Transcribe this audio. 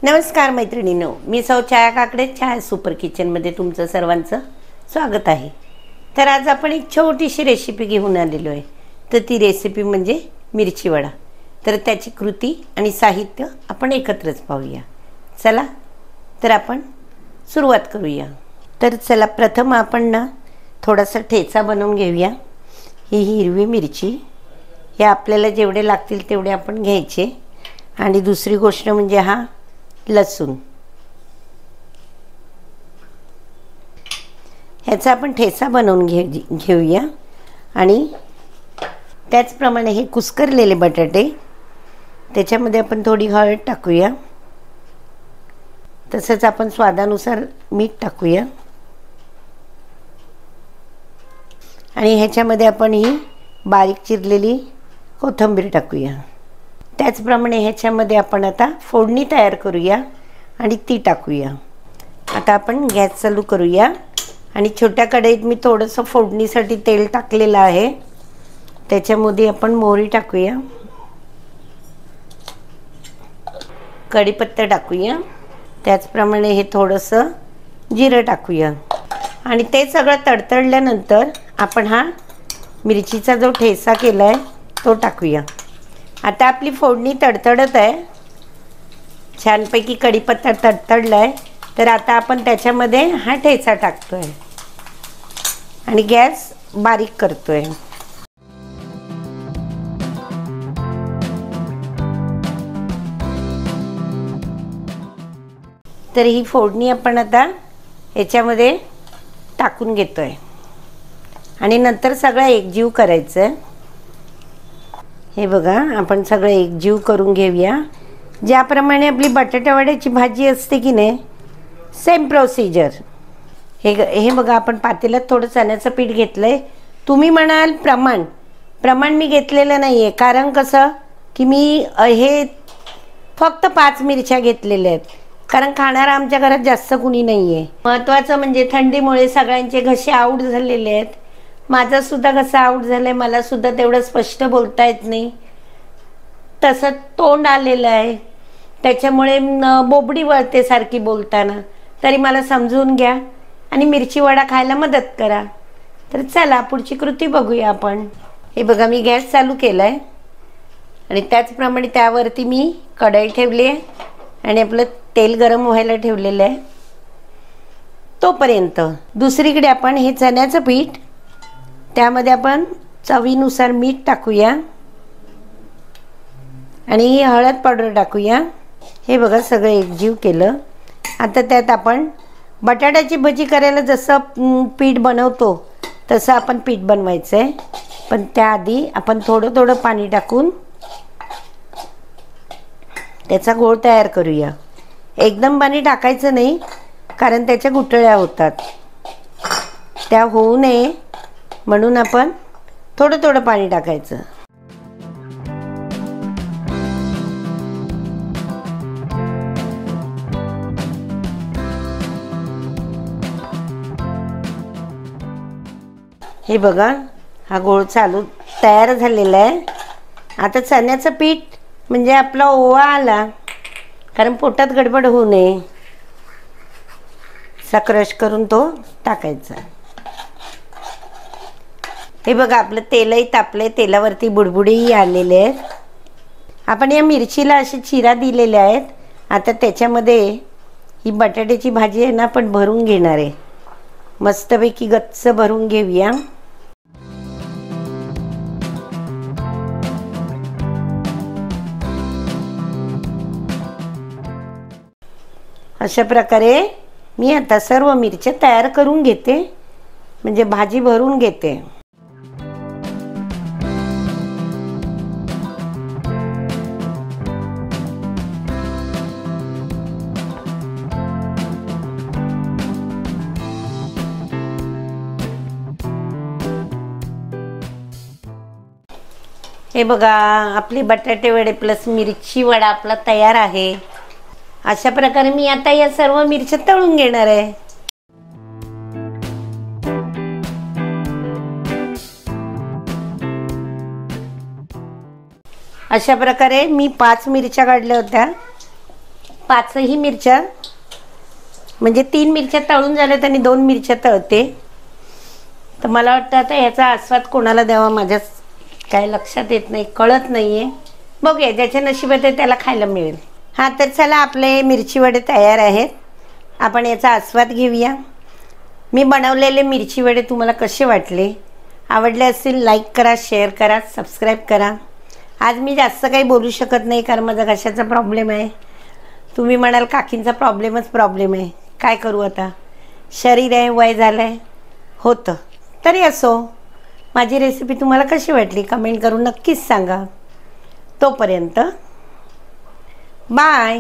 नमस्कार मैत्रिणींनो, मी सौ छाया काकडे छाया सुपर किचनमध्ये तुमचं सर्वांचं स्वागत आहे। तर आज आपण एक छोटीशी रेसिपी घेऊन आलेलो आहे। तर ती रेसिपी म्हणजे मिरची वडा। तर त्याची कृती आणि साहित्य आपण एकत्रच पाहूया। चला तर आपण सुरुवात करूया। तर चला प्रथम आपण ना थोडासा ठेचा बनवून घेऊया। ही हिरवी मिरची हे आपल्याला जेवढे लागतील तेवढे आपण घ्यायचे। आणि दुसरी गोष्ट म्हणजे हा लसूण, ह्याचा आपण ठेचा बनवून घेऊया। आणि त्याचप्रमाणे हे कुस्करलेले बटाटे, त्याच्यामध्ये आपण थोडी हळद टाकूया। तसंच आपण स्वादानुसार मीठ टाकूया। आणि ह्याच्यामध्ये आपण ही बारीक चिरलेली कोथिंबीर टाकूया। त्याचप्रमाणे ह्याच्यामध्ये आपण आता फोडणी तयार करूया आणि ती टाकूया। आता आपण गॅस चालू करूया आणि छोट्या कढईत मी थोडंसं फोडणीसाठी तेल टाकलेलं आहे। त्याच्यामध्ये आपण मोहरी टाकूया, कढीपत्ता टाकूया, त्याचप्रमाणे हे थोडंसं जिरं टाकूया। आणि ते सगळं तडतडल्यानंतर आपण हा मिरचीचा जो ठेचा केला आहे तो टाकूया। आता आपली फोडणी तडतडत आहे, छानपैकी कढीपत्ता तडतडला आहे। तर आता आपण त्याच्यामध्ये हा ठेचा टाकतोय आणि गॅस बारीक करतोय। तर ही फोडणी आपण आता याच्यामध्ये टाकून घेतोय आणि नंतर सगळं एकजीव करायचं। हे बघा, आपण सगळं एकजीव करून घेऊया। ज्याप्रमाणे आपली बटाटा वड्याची भाजी असते की नाही, सेम प्रोसिजर। हे बघा, आपण पातेल्यात थोडं चण्याचं पीठ घेतलंय। तुम्ही म्हणाल प्रमाण मी घेतलेलं नाही आहे, कारण कसं की मी हे फक्त 5 मिरच्या घेतलेल्या आहेत, कारण खाणारा आमच्या घरात जास्त कुणी नाही आहे। महत्त्वाचं म्हणजे थंडीमुळे सगळ्यांचे घसे आऊट झालेले आहेत। माझा सुद्धा घसा आऊट झालाय, मला सुद्धा तेवढं स्पष्ट बोलता येत नाही, तसं तोंड आलेलं आहे, त्याच्यामुळे बोबडी वळते सारखी बोलताना। तरी मला समजून घ्या आणि मिरची वडा खायला मदत करा। तर चला पुढची कृती बघूया आपण। हे बघा, मी गॅस चालू केलाय आणि त्याचप्रमाणे त्यावरती मी कढई ठेवली आहे आणि आपलं तेल गरम व्हायला ठेवलेलं आहे। तोपर्यंत दुसरीकडे आपण हे चण्याचं पीठ, त्यामध्ये आपण चवीनुसार मीठ टाकूया आणि हळद पावडर टाकूया। हे बघा, सगळं एकजीव केलं। आता त्यात आपण बटाट्याची भजी करायला जसं पीठ बनवतो तसं आपण पीठ बनवायचं आहे। पण त्याआधी आपण थोडं थोडं पाणी टाकून त्याचा गोळ तयार करूया। एकदम पाणी टाकायचं नाही, कारण त्याच्या गुठळ्या होतात, त्या होऊ नये म्हणून आपण थोडं थोडं पाणी टाकायचं। हे बघा, हा गोळ तयार झालेला आहे। आता चण्याचं पीठ म्हणजे आपला ओवा आला, कारण पोटात गडबड होऊ नये, असा क्रश करून तो टाकायचा। हे बघा, आपलं तेलही तापले, तेलावरती बुडबुडेही आलेले आहेत। आपण या मिरचीला असे चिरा दिलेले आहेत। आता त्याच्यामध्ये ही बटाट्याची भाजी आहे ना आपण भरून घेणार आहे, मस्तपैकी गच्च भरून घेऊया। अशा प्रकारे मी आता सर्व मिरच्या तयार करून घेते, म्हणजे भाजी भरून घेते। हे बघा, आपली बटाटे वडे प्लस मिरची वडा आपला तयार आहे। अशा प्रकारे मी आता या सर्व मिरच्या तळून घेणार आहे। अशा प्रकारे मी 5 मिरच्या काढल्या होत्या। 5ही मिरच्या, म्हणजे 3 मिरच्या तळून झाल्यात आणि 2 मिरच्या तळते. तर मला वाटतं आता ह्याचा आस्वाद कोणाला द्यावा माझ्याच काय लक्षात येत नाही, कळत नाही आहे. बघूया, ज्याच्या नशिबात आहे त्याला खायला मिळेल. हां, तर चला आपले मिरची वडे तयार आहेत. आपण याचा आस्वाद घेऊया. मी बनवलेले मिरची वडे तुम्हाला कसे वाटले? आवडले असतील लाईक करा, शेअर करा, सबस्क्राईब करा. आज मी जास्त काही बोलू शकत नाही कारण माझा घशाचा प्रॉब्लेम आहे. तुम्ही म्हणाल काकींचा प्रॉब्लेम आहे. काय करू आता, शरीर आहे, वय झालं आहे, होतं. तरी असो, माझी रेसिपी तुम्हाला कशी वाटली कमेंट करून नक्कीच सांगा. तोपर्यंत बाय.